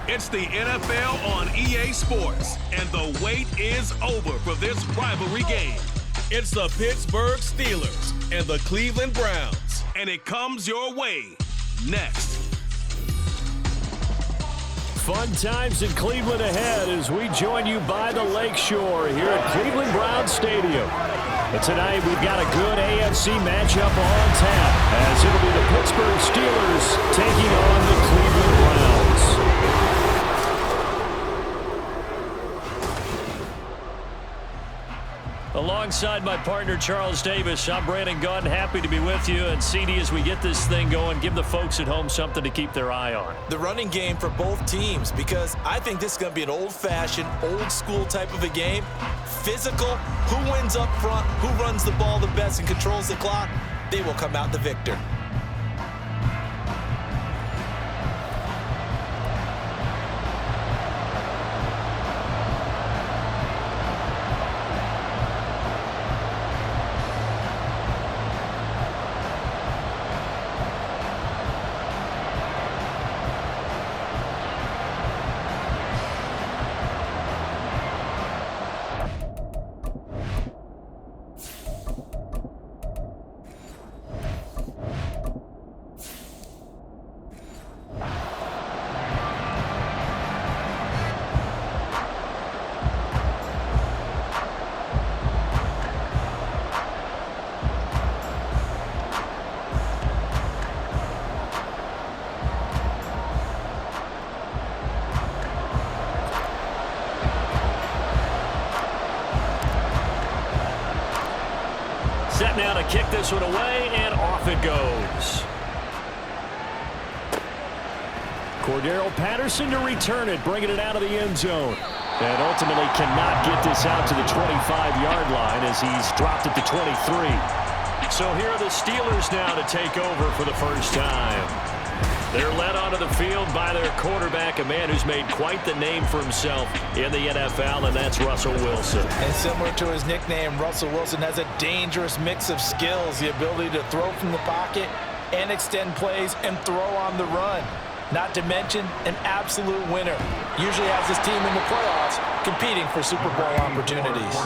It's the NFL on EA Sports, and the wait is over for this rivalry game. It's the Pittsburgh Steelers and the Cleveland Browns, and it comes your way next. Fun times in Cleveland ahead as we join you by the Lakeshore here at Cleveland Browns Stadium. But tonight we've got a good AFC matchup on tap as it'll be the Pittsburgh Steelers taking on the Cleveland Browns. Alongside my partner, Charles Davis, I'm Brandon Gunn. Happy to be with you. And CD, as we get this thing going, give the folks at home something to keep their eye on. The running game for both teams, because I think this is going to be an old-fashioned, old-school type of a game. Physical, who wins up front, who runs the ball the best and controls the clock, they will come out the victor. Set now to kick this one away, and off it goes. Cordero Patterson to return it, bringing it out of the end zone. And ultimately cannot get this out to the 25-yard line as he's dropped it to 23. So here are the Steelers now to take over for the first time. They're led onto the field by their quarterback, a man who's made quite the name for himself in the NFL, and that's Russell Wilson. And similar to his nickname, Russell Wilson has a dangerous mix of skills, the ability to throw from the pocket and extend plays and throw on the run. Not to mention an absolute winner. Usually has his team in the playoffs competing for Super Bowl opportunities.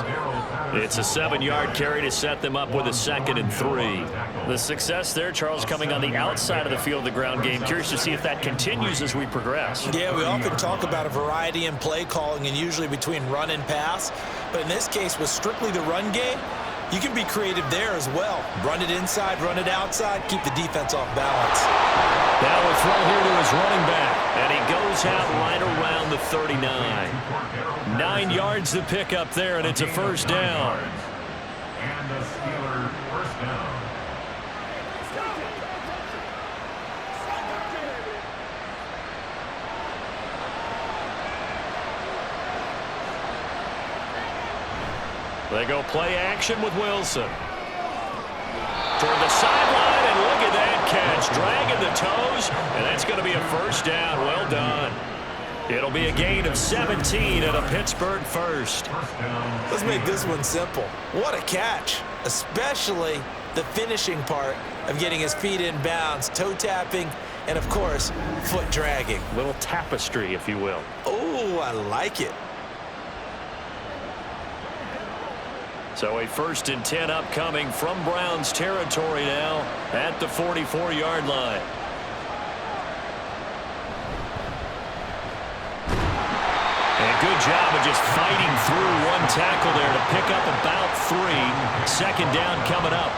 It's a 7-yard carry to set them up with a 2nd and 3. The success there, Charles, coming on the outside of the field of the ground game. Curious to see if that continues as we progress. Yeah, we often talk about a variety in play calling and usually between run and pass. But in this case, with strictly the run game, you can be creative there as well. Run it inside, run it outside, keep the defense off balance. Now a throw here to his running back, and he goes out right around the 39. 9 yards to pick up there, and it's a first down. And the Steelers first down. They go play action with Wilson. Toward the sideline, and look at that catch. Dragging the toes, and that's going to be a first down. Well done. It'll be a gain of 17 and a Pittsburgh first. Let's make this one simple. What a catch, especially the finishing part of getting his feet in bounds, toe tapping, and of course, foot dragging. Little tapestry, if you will. Oh, I like it. So a 1st and 10 upcoming from Browns territory now at the 44-yard line. And good job of just fighting through one tackle there to pick up about 3. 2nd down coming up.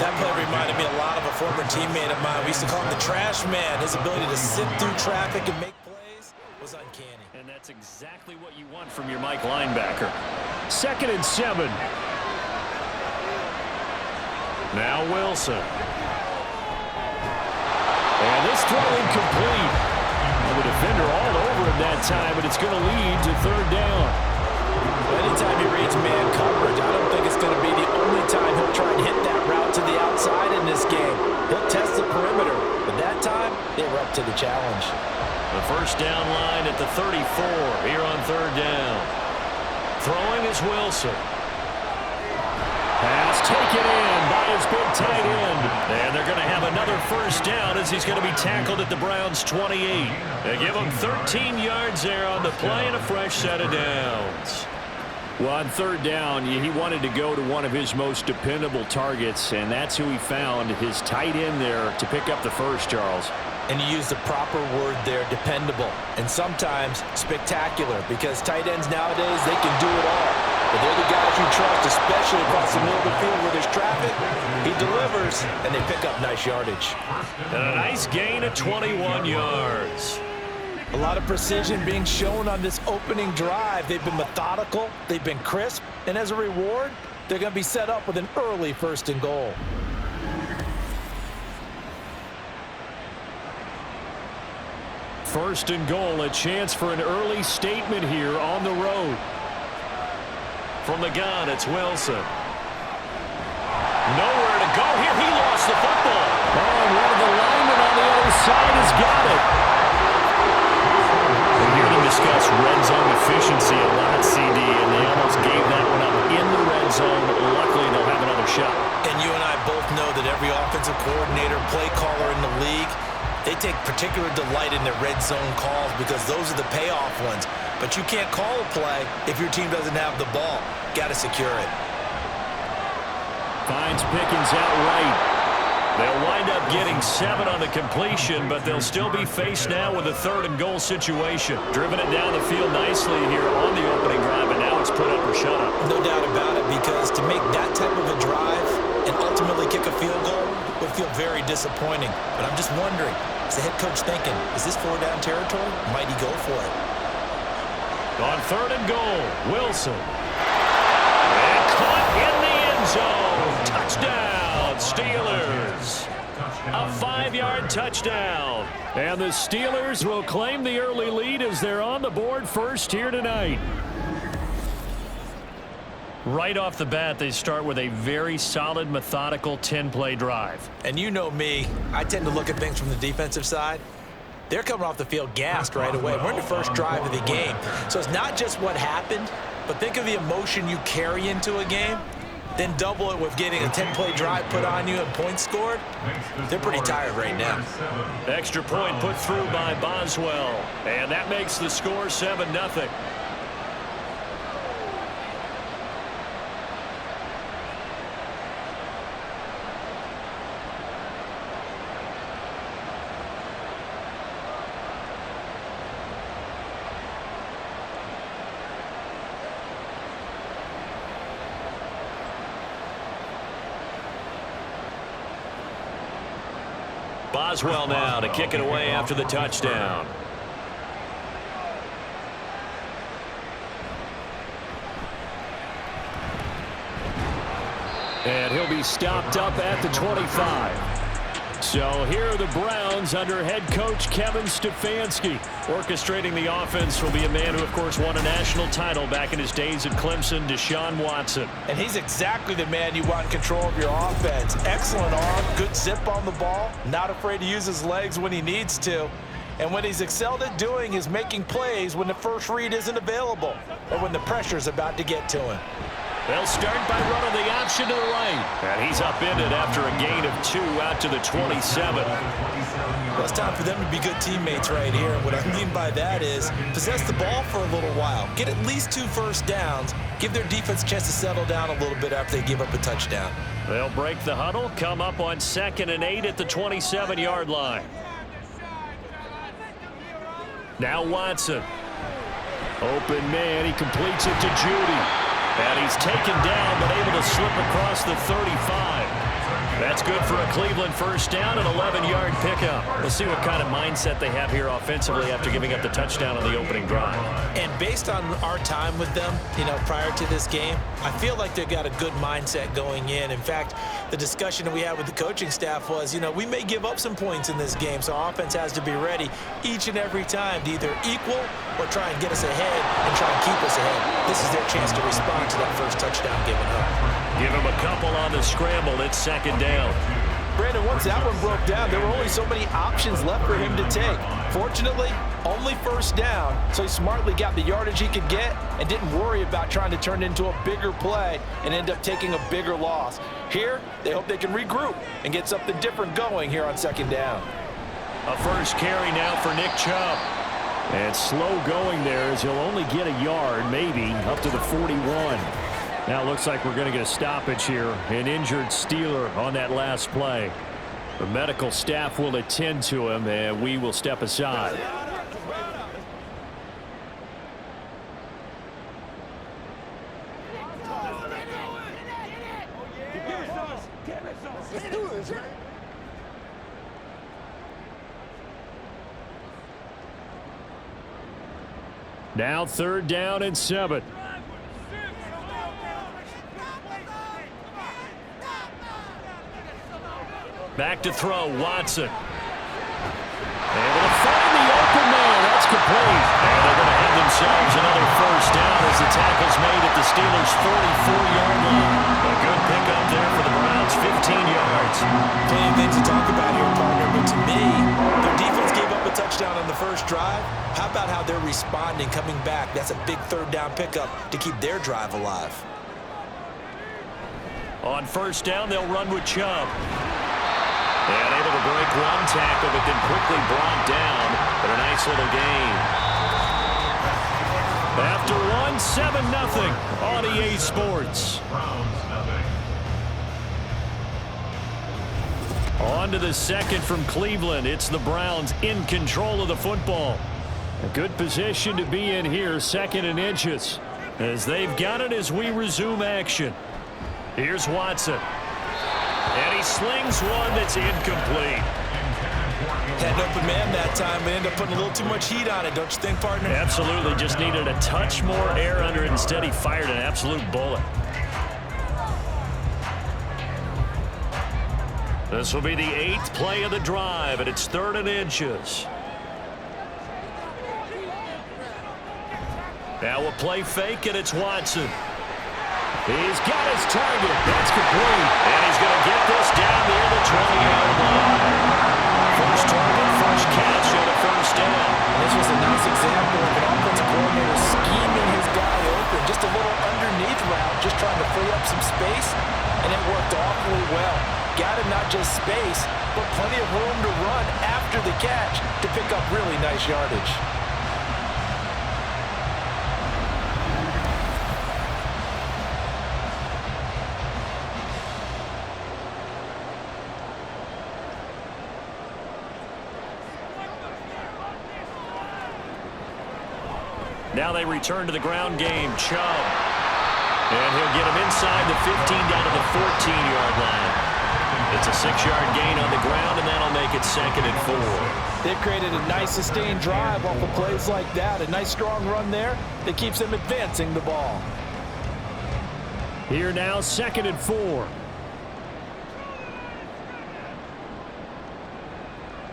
That play reminded me a lot of a former teammate of mine. We used to call him the trash man. His ability to sift through traffic and make plays was uncanny. And that's exactly what you want from your Mike linebacker. 2nd and 7. Now Wilson. And this throw incomplete. The defender all over him that time, but it's going to lead to 3rd down. Anytime he reads man coverage, I don't think it's going to be the only time he'll try and hit that route to the outside in this game. He'll test the perimeter, but that time, they were up to the challenge. The first down line at the 34 here on 3rd down. Throwing is Wilson. Pass taken in by his big tight end. And they're going to have another first down as he's going to be tackled at the Browns' 28. They give him 13 yards there on the play and a fresh set of downs. Well, on third down, he wanted to go to one of his most dependable targets, and that's who he found, his tight end there, to pick up the first, Charles. And you use the proper word there, dependable, and sometimes spectacular, because tight ends nowadays, they can do it all. But they're the guys you trust, especially across the middle of the field where there's traffic. He delivers, and they pick up nice yardage. And a nice gain of 21 yards. A lot of precision being shown on this opening drive. They've been methodical, they've been crisp, and as a reward, they're going to be set up with an early 1st and goal. First and goal, a chance for an early statement here on the road. From the gun, it's Wilson. Nowhere to go here. He lost the football. Oh, and one of the linemen on the other side has got it. We're here to discuss red zone efficiency a lot, CD, and they almost gave that one up in the red zone. Luckily, they'll have another shot. And you and I both know that every offensive coordinator, play caller in the league, they take particular delight in their red zone calls because those are the payoff ones. But you can't call a play if your team doesn't have the ball. Got to secure it. Finds Pickens out right. They'll wind up getting 7 on the completion, but they'll still be faced now with a 3rd and goal situation. Driven it down the field nicely here on the opening drive, and now it's put up or shut up. No doubt about it, because to make that type of a drive and ultimately kick a field goal would feel very disappointing. But I'm just wondering, is the head coach thinking, is this 4-down territory? Might he go for it? On 3rd and goal, Wilson. And caught in the end zone. Touchdown, Steelers. A 5-yard touchdown. And the Steelers will claim the early lead as they're on the board first here tonight. Right off the bat, they start with a very solid, methodical 10-play drive. And you know me, I tend to look at things from the defensive side. They're coming off the field gassed right away. We're in the first drive of the game. So it's not just what happened, but think of the emotion you carry into a game. Then double it with getting a 10-play drive put on you and points scored. They're pretty tired right now. Extra point put through by Boswell. And that makes the score 7-0. Boswell now to kick it away after the touchdown. And he'll be stopped up at the 25. So here are the Browns under head coach Kevin Stefanski. Orchestrating the offense will be a man who, of course, won a national title back in his days at Clemson, Deshaun Watson. And he's exactly the man you want in control of your offense. Excellent arm, good zip on the ball, not afraid to use his legs when he needs to. And what he's excelled at doing is making plays when the first read isn't available or when the pressure's about to get to him. They'll start by running the option to the right. And he's upended after a gain of 2 out to the 27. Well, it's time for them to be good teammates right here. And what I mean by that is possess the ball for a little while. Get at least 2 first downs. Give their defense a chance to settle down a little bit after they give up a touchdown. They'll break the huddle, come up on 2nd and 8 at the 27-yard line. Now Watson. Open man, he completes it to Judy. And he's taken down, but able to slip across the 35. That's good for a Cleveland first down, an 11-yard pickup. We'll see what kind of mindset they have here offensively after giving up the touchdown on the opening drive. And based on our time with them, prior to this game, I feel like they've got a good mindset going in. In fact, the discussion that we had with the coaching staff was, we may give up some points in this game, so our offense has to be ready each and every time to either equal or try and get us ahead and try and keep us ahead. This is their chance to respond to that first touchdown given up. Give him a couple on the scramble. It's 2nd down. Brandon, once that one broke down, there were only so many options left for him to take. Fortunately, Only first down, so he smartly got the yardage he could get and didn't worry about trying to turn it into a bigger play and end up taking a bigger loss. Here, they hope they can regroup and get something different going here on second down. A first carry now for Nick Chubb. And slow going there as he'll only get a yard, maybe, up to the 41. Now it looks like we're going to get a stoppage here. An injured Steeler on that last play. The medical staff will attend to him, and we will step aside. Now third down and 7. Back to throw, Watson. Able to find the open man. That's complete. And they're going to have themselves another first down as the tackle's made at the Steelers' 44-yard line. A good pickup there for the Browns, 15 yards. Plenty of things to talk about here, partner, but to me, their defense gave up a touchdown on the first drive. How about how they're responding, coming back? That's a big third down pickup to keep their drive alive. On first down, they'll run with Chubb. And able to break one tackle, but then quickly brought down. But a nice little gain. After one, 7-0 on EA Sports. On to the second from Cleveland. It's the Browns in control of the football. A good position to be in here, second and inches. As they've got it as we resume action. Here's Watson. And he slings one that's incomplete. Had an open man that time, but ended up putting a little too much heat on it, don't you think, partner? Absolutely. Just needed a touch more air under it. Instead, he fired an absolute bullet. This will be the 8th play of the drive, and it's third and inches. Now a play fake, and it's Watson. He's got his target. That's complete. And he's going to get this down near the 20-yard line. First target, first catch, and a first down. This was a nice example of an offensive coordinator scheming his guy open. Just a little underneath route, just trying to free up some space, and it worked awfully well. Got him not just space, but plenty of room to run after the catch to pick up really nice yardage. Now they return to the ground game. Chubb. And he'll get him inside the 15 down to the 14-yard line. It's a 6-yard gain on the ground, and that'll make it 2nd and 4. They've created a nice sustained drive off of plays like that. A nice strong run there that keeps them advancing the ball. Here now, 2nd and 4.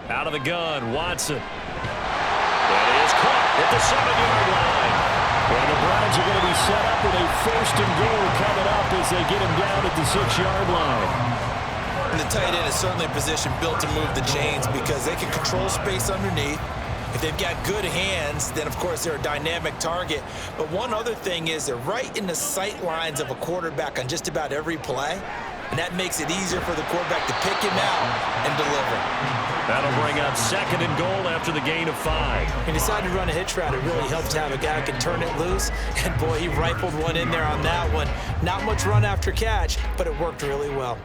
Out of the gun, Watson. That is caught at the 7-yard line. And the Browns are going to be set up with a 1st and goal coming up as they get him down at the 6-yard line. And the tight end is certainly a position built to move the chains because they can control space underneath. If they've got good hands, then, of course, they're a dynamic target. But one other thing is they're right in the sight lines of a quarterback on just about every play. And that makes it easier for the quarterback to pick him out and deliver. That'll bring up 2nd and goal after the gain of 5. He decided to run a hitch route. It really helped to have a guy who can turn it loose. And, boy, he rifled one in there on that one. Not much run after catch, but it worked really well.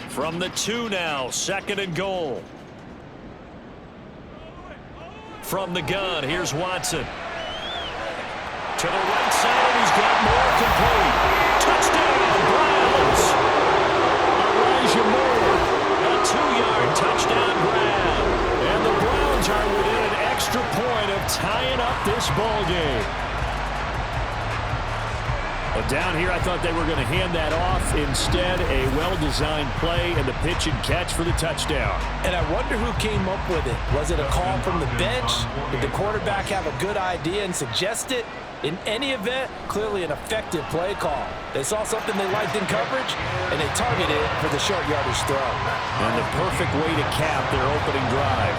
From the 2 now, 2nd and goal. From the gun, here's Watson. To the right side, and he's got more complete. Touchdown, Browns! Elijah Moore, a 2-yard touchdown grab. And the Browns are within an extra point of tying up this ball game. But down here, I thought they were going to hand that off. Instead, a well-designed play and the pitch and catch for the touchdown. And I wonder who came up with it. Was it a call from the bench? Did the quarterback have a good idea and suggest it? In any event, clearly an effective play call. They saw something they liked in coverage, and they targeted it for the short yardage throw. And the perfect way to cap their opening drive.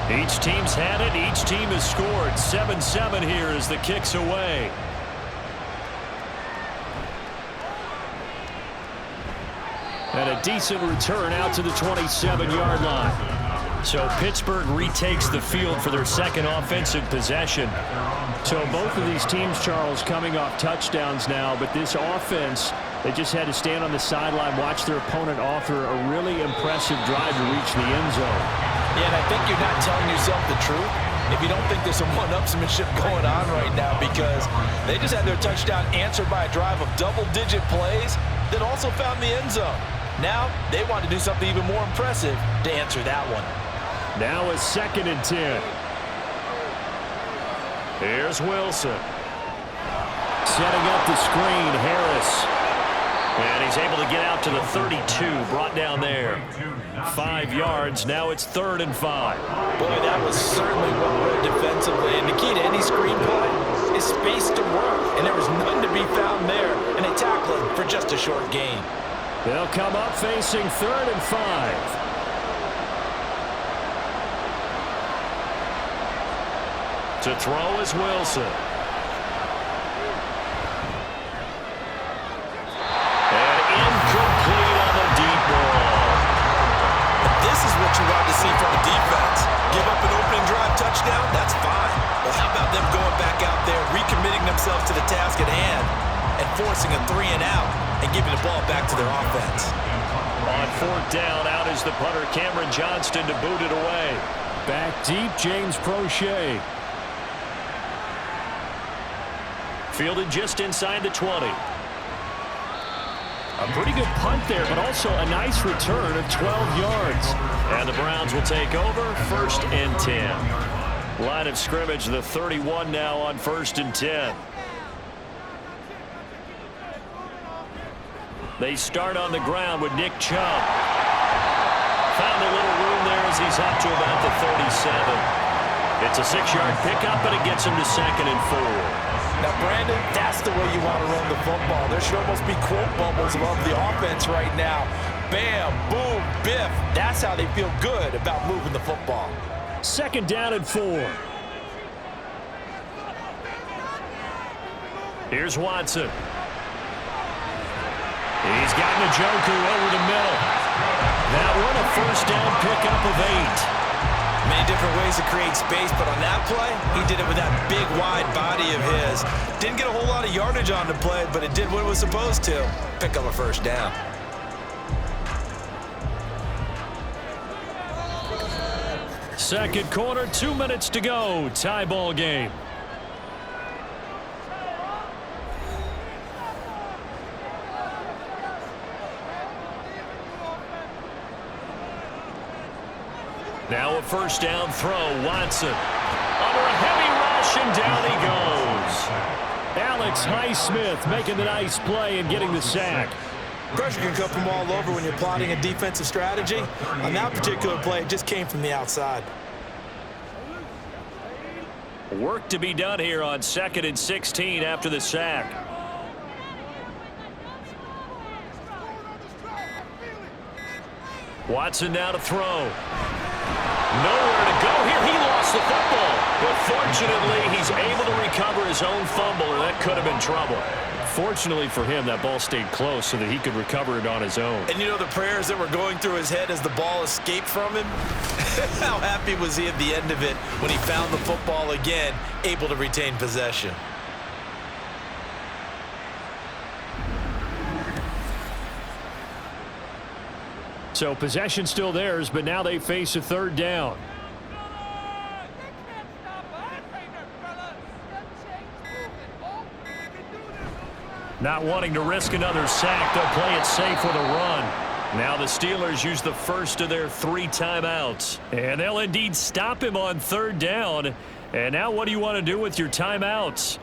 Each team's had it. Each team has scored. 7-7 here as the kick's away. And a decent return out to the 27-yard line. So Pittsburgh retakes the field for their second offensive possession. So both of these teams, Charles, coming off touchdowns now, but this offense, they just had to stand on the sideline, watch their opponent offer a really impressive drive to reach the end zone. Yeah, and I think you're not telling yourself the truth if you don't think there's some one-upsmanship going on right now, because they just had their touchdown answered by a drive of double-digit plays that also found the end zone. Now they want to do something even more impressive to answer that one. Now a 2nd and 10. Here's Wilson. Setting up the screen, Harris. And he's able to get out to the 32, brought down there. 5 yards, now it's 3rd and 5. Boy, that was certainly well read defensively. And the key to any screen play is space to work. And there was none to be found there. And they tackle him for just a short gain. They'll come up facing 3rd and 5. To throw is Wilson. And incomplete on the deep ball. This is what you want to see from a defense. Give up an opening drive touchdown, that's fine. Well, how about them going back out there, recommitting themselves to the task at hand, and forcing a 3 and out, and giving the ball back to their offense. On 4th down, out is the punter, Cameron Johnston, to boot it away. Back deep, James Prochet. Fielded just inside the 20. A pretty good punt there, but also a nice return of 12 yards. And the Browns will take over, 1st and 10. Line of scrimmage, the 31 now on 1st and 10. They start on the ground with Nick Chubb. Found a little room there as he's up to about the 37. It's a 6-yard pickup, but it gets him to 2nd and 4. Now, Brandon, that's the way you want to run the football. There sure must be quote bubbles above the offense right now. Bam, boom, biff. That's how they feel good about moving the football. 2nd down and 4. Here's Watson. He's got Njoku over the middle. That one a 1st down pickup of 8. Many different ways to create space, but on that play, he did it with that big, wide body of his. Didn't get a whole lot of yardage on the play, but it did what it was supposed to. Pick up a 1st down. Second quarter, 2 minutes to go. Tie ball game. Now a 1st down throw. Watson under a heavy rush, and down he goes. Alex Highsmith making the nice play and getting the sack. Pressure can come from all over when you're plotting a defensive strategy. On that particular play, it just came from the outside. Work to be done here on 2nd and 16 after the sack. Watson now to throw. Nowhere to go here. He lost the football. But fortunately, he's able to recover his own fumble, or that could have been trouble. Fortunately for him, that ball stayed close so that he could recover it on his own. And you know the prayers that were going through his head as the ball escaped from him? How happy was he at the end of it when he found the football again, able to retain possession? So possession still theirs, but now they face a 3rd down. Not wanting to risk another sack, they'll play it safe with a run. Now the Steelers use the first of their 3 timeouts. And they'll indeed stop him on 3rd down. And now what do you want to do with your timeouts?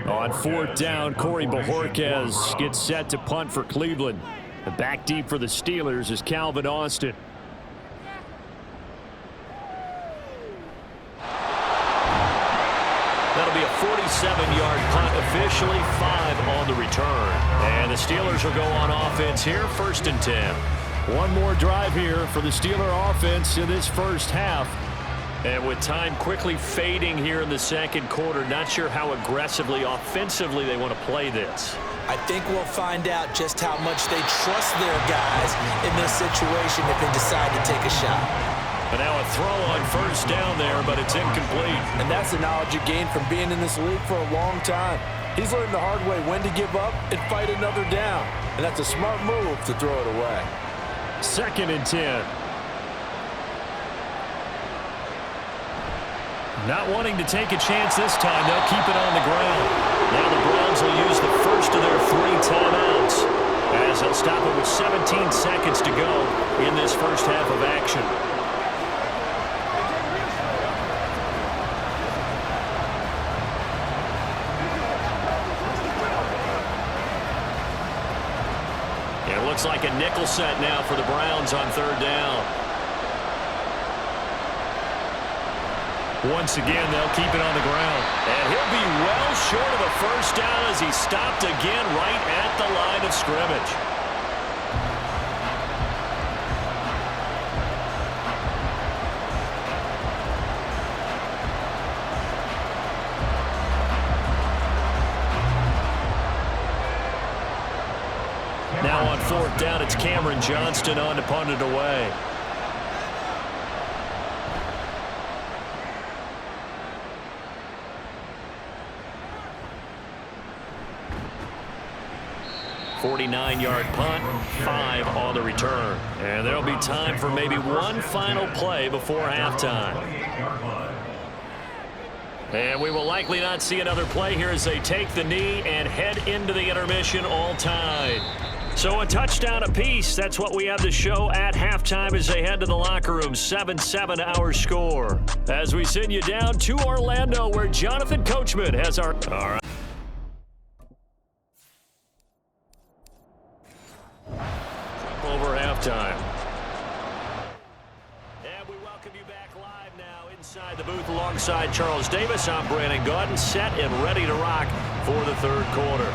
On 4th down, Corey Bojorquez gets set to punt for Cleveland. The back deep for the Steelers is Calvin Austin. That'll be be a 47-yard punt, officially 5 on the return. And the Steelers will go on offense here, 1st and 10. One more drive here for the Steeler offense in this first half. And with time quickly fading here in the second quarter, not sure how aggressively, offensively they want to play this. I think we'll find out just how much they trust their guys in this situation if they decide to take a shot. And now a throw on 1st down there, but it's incomplete. And that's the knowledge you gain from being in this league for a long time. He's learned the hard way when to give up and fight another down. And that's a smart move to throw it away. 2nd and 10. Not wanting to take a chance this time. They'll keep it on the ground. Now the Browns will use the first of their 3 timeouts as they'll stop it with 17 seconds to go in this first half of action. It looks like a nickel set now for the Browns on 3rd down. Once again, they'll keep it on the ground. And he'll be well short of a 1st down as he stopped again right at the line of scrimmage. Now on 4th down, it's Cameron Johnston on to punt it away. .49-yard punt, 5 on the return. And there'll be time for maybe one final play before halftime. And we will likely not see another play here as they take the knee and head into the intermission all tied. So a touchdown apiece. That's what we have to show at halftime as they head to the locker room. 7-7 our score. As we send you down to Orlando where Jonathan Coachman has our... All right. Over halftime. And we welcome you back live now inside the booth alongside Charles Davis. I'm Brandon Gaudin, set and ready to rock for the 3rd quarter.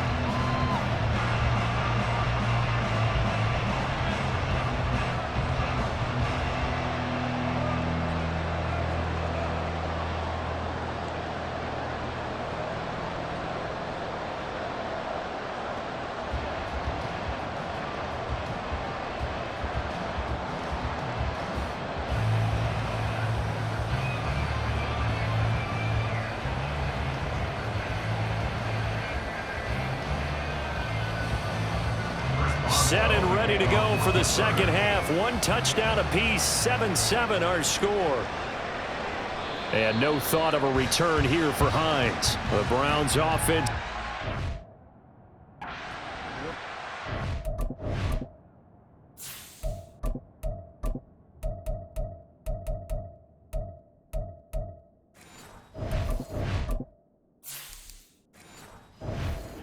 Set and ready to go for the second half. 1 touchdown apiece, 7-7 our score. And no thought of a return here for Hines. The Browns offense.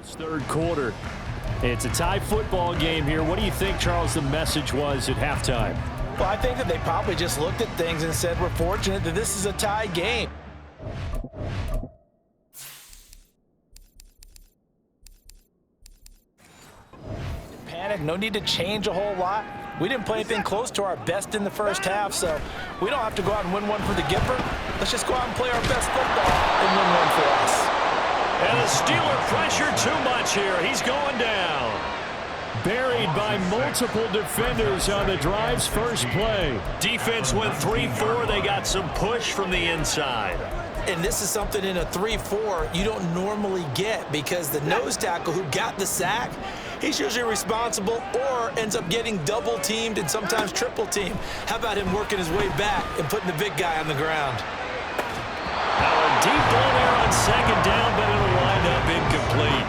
It's 3rd quarter. It's a tie football game here. What do you think, Charles, the message was at halftime? Well, I think that they probably just looked at things and said, we're fortunate that this is a tie game. Panic, no need to change a whole lot. We didn't play anything close to our best in the first half, so we don't have to go out and win one for the Gipper. Let's just go out and play our best football and win one for us. And the Steeler pressure too much here. He's going down. Buried by multiple defenders on the drive's first play. Defense went 3-4. They got some push from the inside. And this is something in a 3-4 you don't normally get because the nose tackle who got the sack, he's usually responsible or ends up getting double-teamed and sometimes triple-teamed. How about him working his way back and putting the big guy on the ground? Now a deep ball there on 2nd down, but it'll wind up incomplete.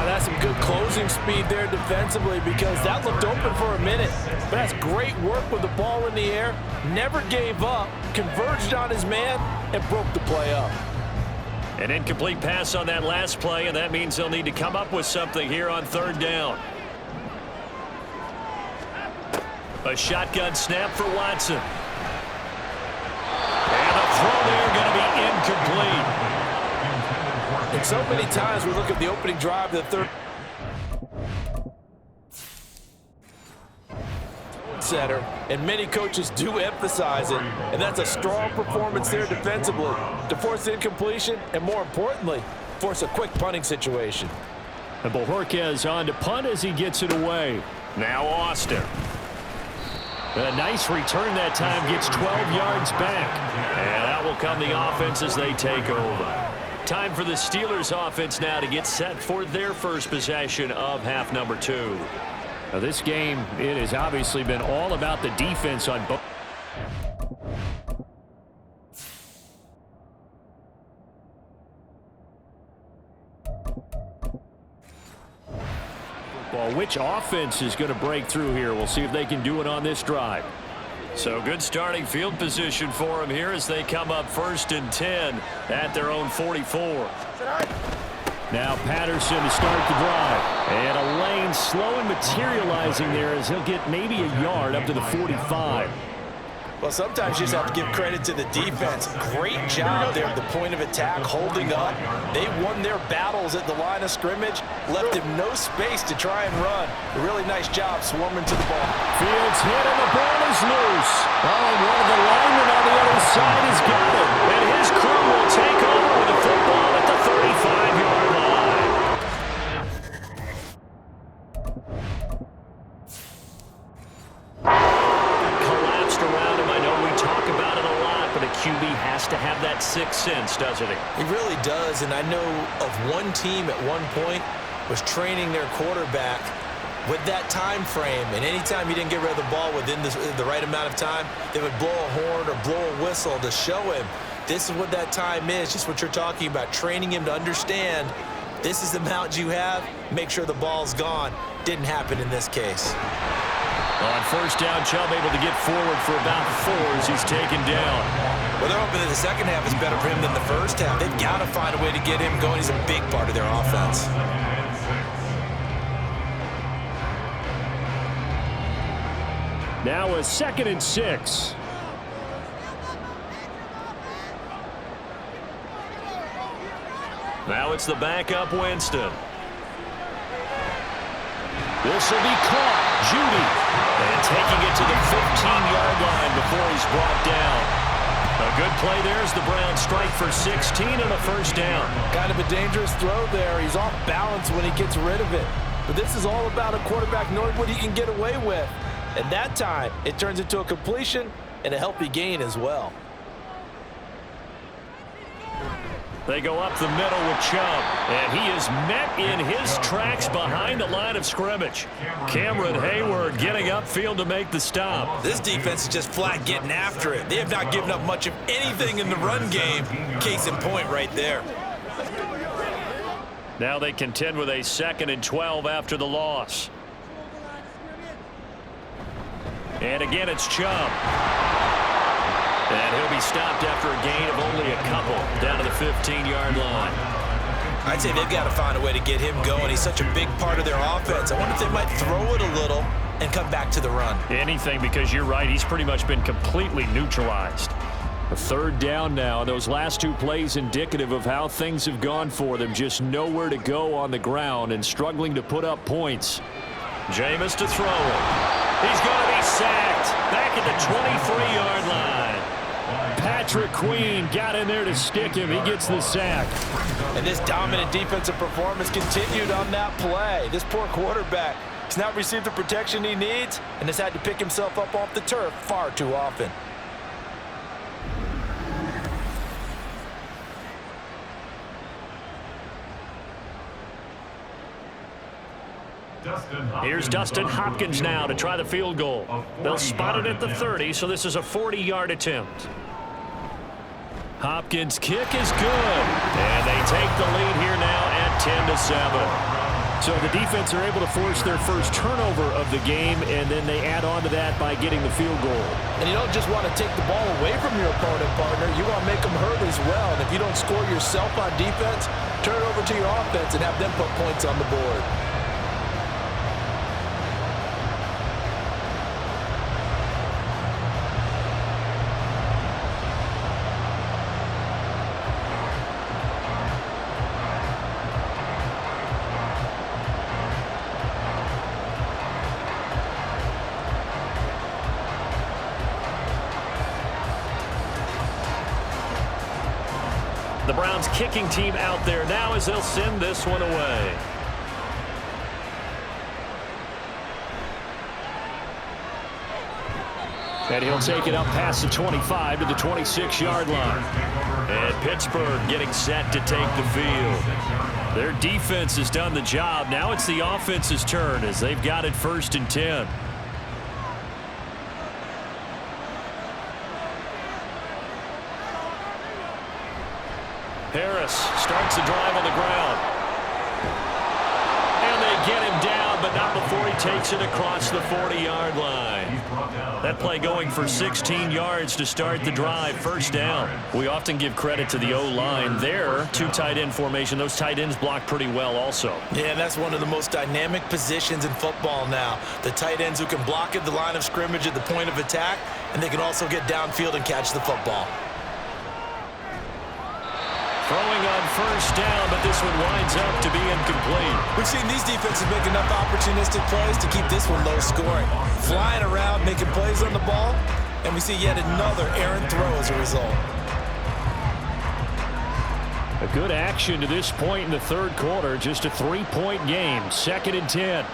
That's some good closing speed there defensively because that looked open for a minute. But that's great work with the ball in the air. Never gave up, converged on his man, and broke the play up. An incomplete pass on that last play, and that means they'll need to come up with something here on 3rd down. A shotgun snap for Watson. And a throw there going to be incomplete. And so many times we look at the opening drive of the third center, and many coaches do emphasize it, and that's a strong performance there defensively to force incompletion and, more importantly, force a quick punting situation. And Bojorquez on to punt as he gets it away. Now Austin. A nice return that time, gets 12 yards back. And out will come the offense as they take over. Time for the Steelers offense now to get set for their first possession of half number 2. Now this game, it has obviously been all about the defense on both. Well, which offense is going to break through here? We'll see if they can do it on this drive. So good starting field position for them here as they come up 1st and 10 at their own 44. Now Patterson to start the drive. And a lane slow and materializing there as he'll get maybe a yard up to the 45. Well, sometimes you just have to give credit to the defense. Great job there at the point of attack, holding up. They won their battles at the line of scrimmage, left him no space to try and run. A really nice job swarming to the ball. Fields hit and the ball is loose. Oh, and one of the linemen on the other side has got it. And his crew will take over with the football at the 35-yard line. QB has to have that sixth sense, doesn't he? He really does, and I know of one team at one point was training their quarterback with that time frame, and anytime he didn't get rid of the ball within the right amount of time, they would blow a horn or blow a whistle to show him this is what that time is, just what you're talking about, training him to understand this is the amount you have, make sure the ball's gone. Didn't happen in this case. On 1st down, Chubb able to get forward for about 4 as he's taken down. Well, they're hoping that the second half is better for him than the first half. They've got to find a way to get him going. He's a big part of their offense. Now a 2nd and 6. Now it's the backup Winston. This will be caught. Judy. And taking it to the 15-yard line before he's brought down. A good play there as the Browns strike for 16 and a 1st down. Kind of a dangerous throw there. He's off balance when he gets rid of it. But this is all about a quarterback knowing what he can get away with. And that time, it turns into a completion and a healthy gain as well. They go up the middle with Chubb, and he is met in his tracks behind the line of scrimmage. Cameron Hayward getting upfield to make the stop. This defense is just flat getting after it. They have not given up much of anything in the run game. Case in point right there. Now they contend with a 2nd and 12 after the loss. And again, it's Chubb. And he'll be stopped after a gain of only a couple down to the 15-yard line. I'd say they've got to find a way to get him going. He's such a big part of their offense. I wonder if they might throw it a little and come back to the run. Anything, because you're right. He's pretty much been completely neutralized. A 3rd down now. Those last 2 plays indicative of how things have gone for them. Just nowhere to go on the ground and struggling to put up points. Jameis to throw it. He's going to be sacked back at the 23-yard line. Patrick Queen got in there to stick him. He gets the sack. And this dominant defensive performance continued on that play. This poor quarterback has not received the protection he needs and has had to pick himself up off the turf far too often. Here's Dustin Hopkins now to try the field goal. They'll spot it at the 30, so this is a 40-yard attempt. Hopkins' kick is good, and they take the lead here now at 10-7. So the defense are able to force their first turnover of the game, and then they add on to that by getting the field goal. And you don't just want to take the ball away from your opponent, partner. You want to make them hurt as well. And if you don't score yourself on defense, turn it over to your offense and have them put points on the board. The Browns kicking team out there now as they'll send this one away. And he'll take it up past the 25 to the 26-yard line. And Pittsburgh getting set to take the field. Their defense has done the job. Now it's the offense's turn as they've got it 1st and 10. Harris starts the drive on the ground. And they get him down, but not before he takes it across the 40-yard line. That play going for 16 yards to start the drive, 1st down. We often give credit to the O-line there. 2 tight end formation. Those tight ends block pretty well also. Yeah, and that's one of the most dynamic positions in football now. The tight ends who can block at the line of scrimmage at the point of attack, and they can also get downfield and catch the football. Throwing on 1st down, but this one winds up to be incomplete. We've seen these defenses make enough opportunistic plays to keep this one low scoring. Flying around, making plays on the ball, and we see yet another errant throw as a result. A good action to this point in the 3rd quarter. Just a 3-point game. 2nd and 10.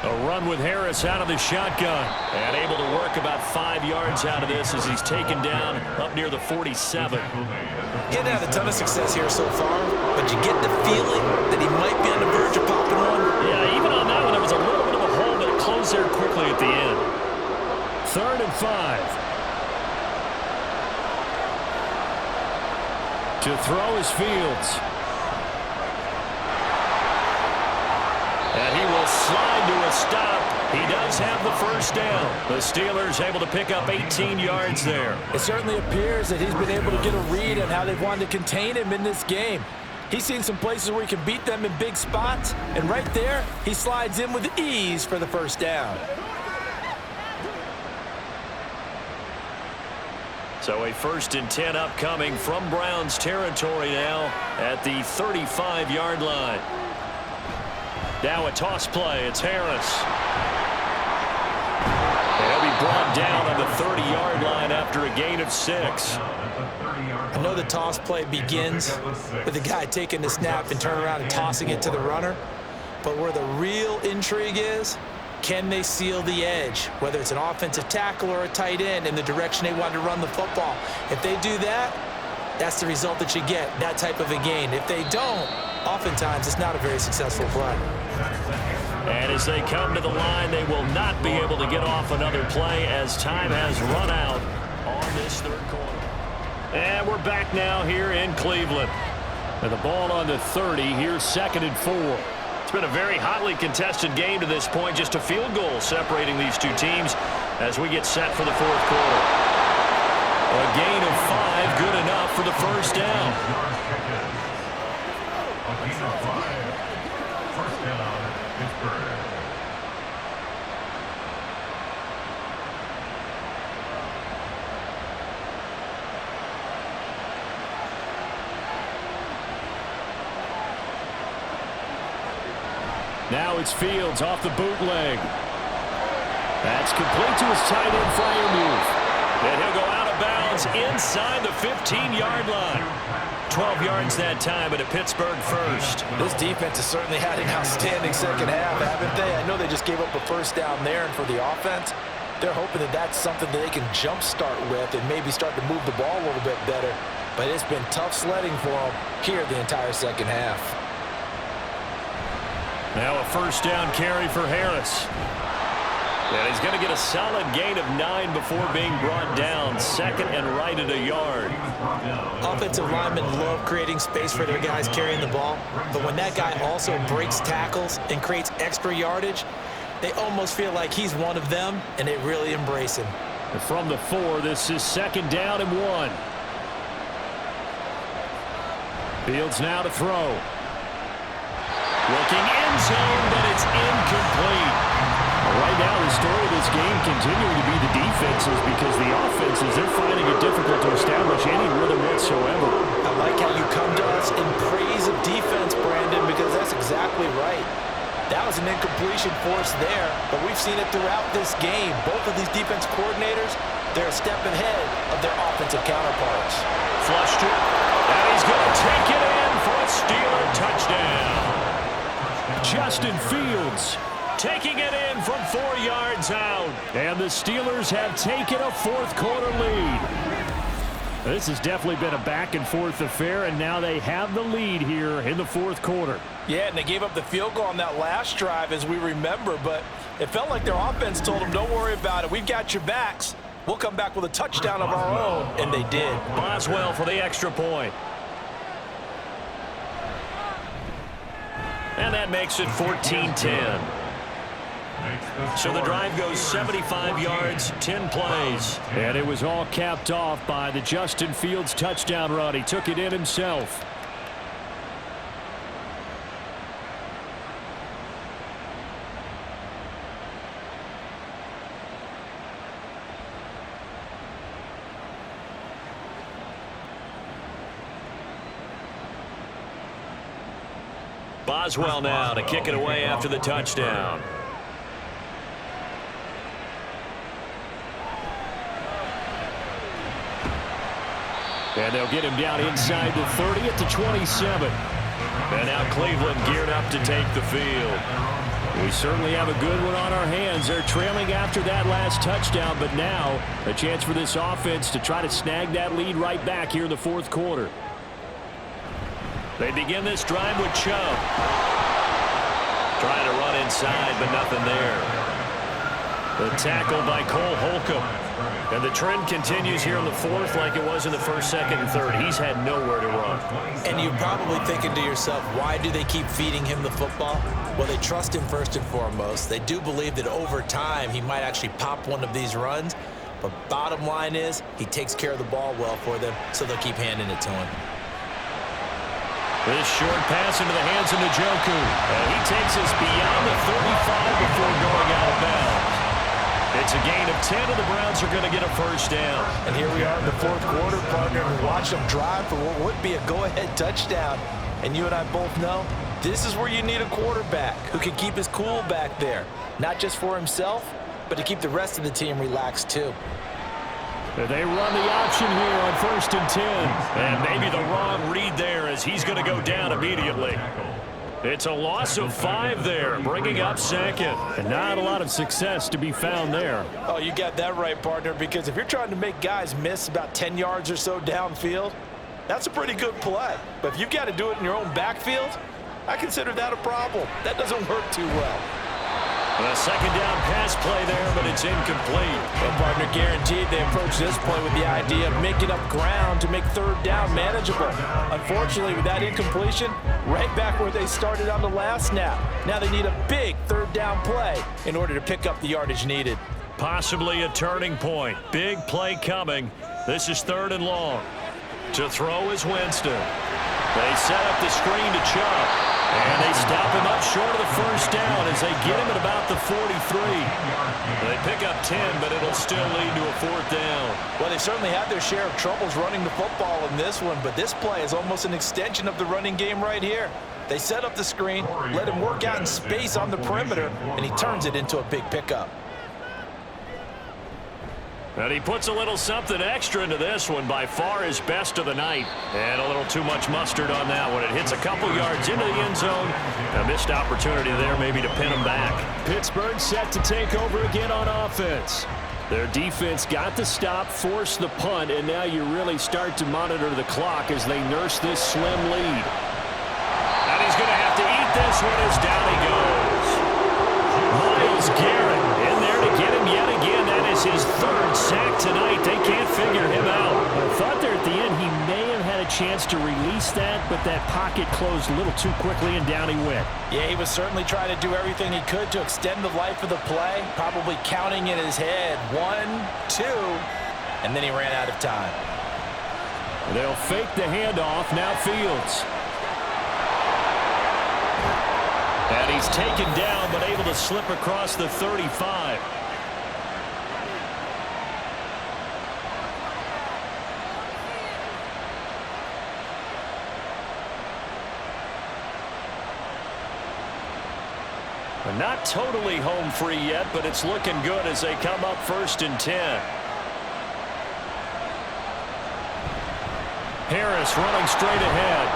A run with Harris out of the shotgun. And able to work about 5 yards out of this as he's taken down up near the 47. He hadn't had a ton of success here so far, but you get the feeling that he might be on the verge of popping one. Yeah, even on that one, there was a little bit of a hole, but it closed there quickly at the end. 3rd and 5. To throw is Fields. And he will slide to a stop. He does have the 1st down. The Steelers able to pick up 18 yards there. It certainly appears that he's been able to get a read on how they've wanted to contain him in this game. He's seen some places where he can beat them in big spots, and right there, he slides in with ease for the 1st down. So a 1st and 10 upcoming from Browns territory now at the 35-yard line. Now a toss play. It's Harris. And he'll be brought down on the 30-yard line after a gain of 6. I know the toss play begins with the guy taking the snap and turning around and tossing it to the runner. But where the real intrigue is, can they seal the edge, whether it's an offensive tackle or a tight end, in the direction they want to run the football? If they do that, that's the result that you get, that type of a gain. If they don't, oftentimes it's not a very successful play. And as they come to the line, they will not be able to get off another play as time has run out on this 3rd quarter. And we're back now here in Cleveland. And the ball on the 30. Here's 2nd and 4. It's been a very hotly contested game to this point. Just a field goal separating these two teams as we get set for the 4th quarter. A gain of 5, good enough for the 1st down. A gain of 5. 1st down, Pittsburgh. Now it's Fields off the bootleg. That's complete to his tight end flyer move. And he'll go out of bounds inside the 15-yard line. 12 yards that time, but a Pittsburgh 1st. This defense has certainly had an outstanding 2nd half, haven't they? I know they just gave up a 1st down there, and for the offense, they're hoping that that's something that they can jumpstart with and maybe start to move the ball a little bit better. But it's been tough sledding for them here the entire 2nd half. Now a 1st down carry for Harris. And he's going to get a solid gain of 9 before being brought down. 2nd and right at a yard. Offensive linemen love creating space for their guys carrying the ball. But when that guy also breaks tackles and creates extra yardage, they almost feel like he's one of them, and they really embrace him. From the 4, this is 2nd down and 1. Fields now to throw. Looking end zone, but it's incomplete. Right now, the story of this game continuing to be the defenses, because the offenses, they're finding it difficult to establish any rhythm whatsoever. I like how you come to us in praise of defense, Brandon, because that's exactly right. That was an incompletion force there, but we've seen it throughout this game. Both of these defense coordinators, They're a step ahead of their offensive counterparts. Flushed it, and he's going to take it in for a Steeler touchdown. Justin Fields Taking it in from 4 yards out. And the Steelers have taken a fourth-quarter lead. This has definitely been a back-and-forth affair, and now they have the lead here in the fourth quarter. Yeah, and they gave up the field goal on that last drive, as we remember, but it felt like their offense told them, don't worry about it. We've got your backs. We'll come back with a touchdown of our own, and they did. Boswell for the extra point. And that makes it 14-10. So the drive goes 75 yards, 10 plays. And it was all capped off by the Justin Fields touchdown run. He took it in himself. Boswell now to kick it away after the touchdown. And they'll get him down inside the 30 at the 27. And now Cleveland geared up to take the field. We certainly have a good one on our hands. They're trailing after that last touchdown, but now a chance for this offense to try to snag that lead right back here in the fourth quarter. They begin this drive with Chubb. Trying to run inside, but nothing there. The tackle by Cole Holcomb. And the trend continues here in the fourth like it was in the first, second, and third. He's had nowhere to run. And you're probably thinking to yourself, why do they keep feeding him the football? Well, they trust him first and foremost. They do believe that over time he might actually pop one of these runs. But bottom line is he takes care of the ball well for them, so they'll keep handing it to him. This short pass into the hands of Njoku. And he takes us beyond the 35 before going out of bounds. It's a gain of 10, and the Browns are going to get a first down. And here we are in the fourth quarter, partner. We watch them drive for what would be a go-ahead touchdown. And you and I both know this is where you need a quarterback who can keep his cool back there. Not just for himself, but to keep the rest of the team relaxed too. They run the option here on 1st and 10. And maybe the wrong read there as he's going to go down immediately. It's a loss of 5 there, bringing up second. And not a lot of success to be found there. Oh, you got that right, partner, because if you're trying to make guys miss about 10 yards or so downfield, that's a pretty good play. But if you've got to do it in your own backfield, I consider that a problem. That doesn't work too well. A second down pass play there, but it's incomplete. Well, partner, guaranteed they approach this play with the idea of making up ground to make third down manageable. Unfortunately, with that incompletion, right back where they started on the last snap. Now they need a big third down play in order to pick up the yardage needed. Possibly a turning point. Big play coming. This is 3rd and long. To throw is Winston. They set up the screen to Chubb. And they stop him up short of the first down as they get him at about the 43. They pick up 10, but it'll still lead to a 4th down. Well, they certainly had their share of troubles running the football in this one, but this play is almost an extension of the running game right here. They set up the screen, let him work out in space on the perimeter, and he turns it into a big pickup. And he puts a little something extra into this one, by far his best of the night. And a little too much mustard on that one. It hits a couple yards into the end zone. A missed opportunity there maybe to pin him back. Pittsburgh set to take over again on offense. Their defense got the stop, forced the punt, and now you really start to monitor the clock as they nurse this slim lead. And he's going to have to eat this one as down he goes. Myles Garrett in there to get him yet again. That is his 3rd sack tonight. They can't figure him out. I thought there at the end he may have had a chance to release that, but that pocket closed a little too quickly and down he went. Yeah, he was certainly trying to do everything he could to extend the life of the play, probably counting in his head 1, 2, and then he ran out of time. They'll fake the handoff. Now Fields. And he's taken down, but able to slip across the 35. Not totally home free yet, but it's looking good as they come up 1st and 10. Harris running straight ahead.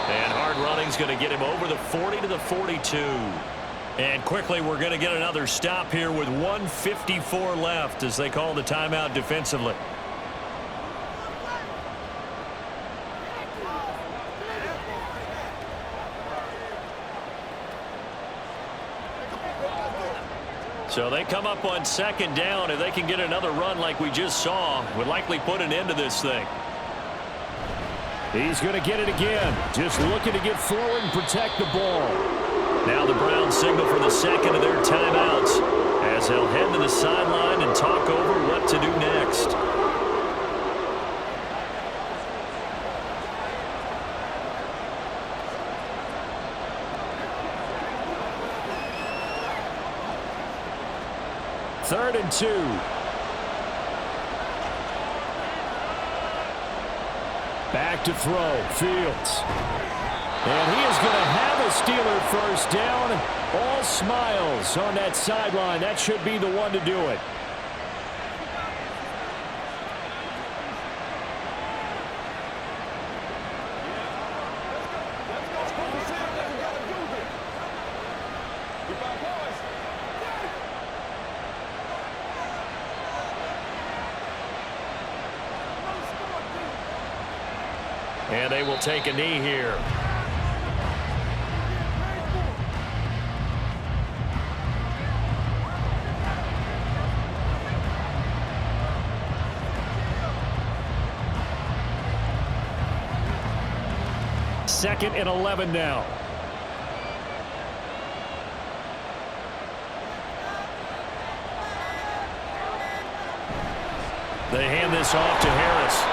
And hard running's going to get him over the 40 to the 42. And quickly we're going to get another stop here with 1:54 left as they call the timeout defensively. So they come up on second down. If they can get another run like we just saw, would likely put an end to this thing. He's going to get it again. Just looking to get forward and protect the ball. Now the Browns signal for the second of their timeouts as they'll head to the sideline and talk over what to do next. Third and 2. Back to throw. Fields. And he is going to have a Steeler first down. All smiles on that sideline. That should be the one to do it. And they will take a knee here. Second and 11 now. They hand this off to Harris.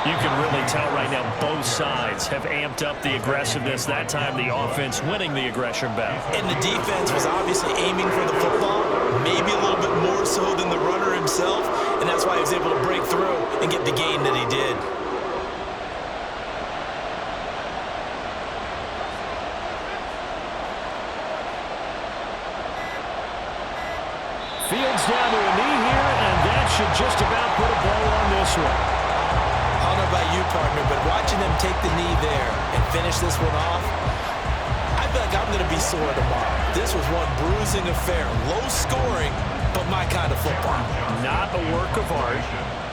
You can really tell right now both sides have amped up the aggressiveness. That time the offense winning the aggression battle. And the defense was obviously aiming for the football, maybe a little bit more so than the runner himself, and that's why he was able to break through and get the gain that he did. Fields down to a knee here, and that should just about put a bow on this one. I don't know about you, partner, but watching them take the knee there and finish this one off, I feel like I'm going to be sore tomorrow. This was one bruising affair. Low scoring, but my kind of football. Not a work of art,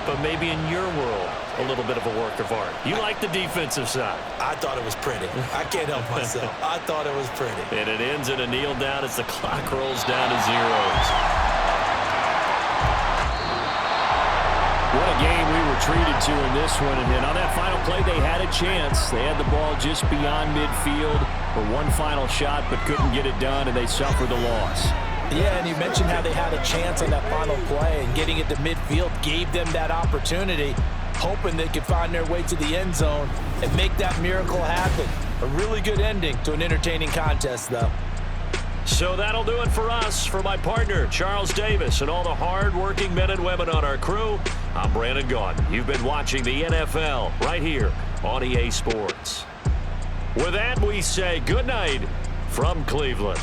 but maybe in your world, a little bit of a work of art. You like the defensive side. I thought it was pretty. I can't help myself. I thought it was pretty. And it ends in a kneel down as the clock rolls down to zeros. What a game we were treated to in this one. And on that final play, they had a chance. They had the ball just beyond midfield for one final shot, but couldn't get it done, and they suffered the loss. Yeah, and you mentioned how they had a chance on that final play, and getting it to midfield gave them that opportunity, hoping they could find their way to the end zone and make that miracle happen. A really good ending to an entertaining contest, though. So that'll do it for us. For my partner, Charles Davis, and all the hard-working men and women on our crew, I'm Brandon Gaudin. You've been watching the NFL right here on EA Sports. With that, we say good night from Cleveland.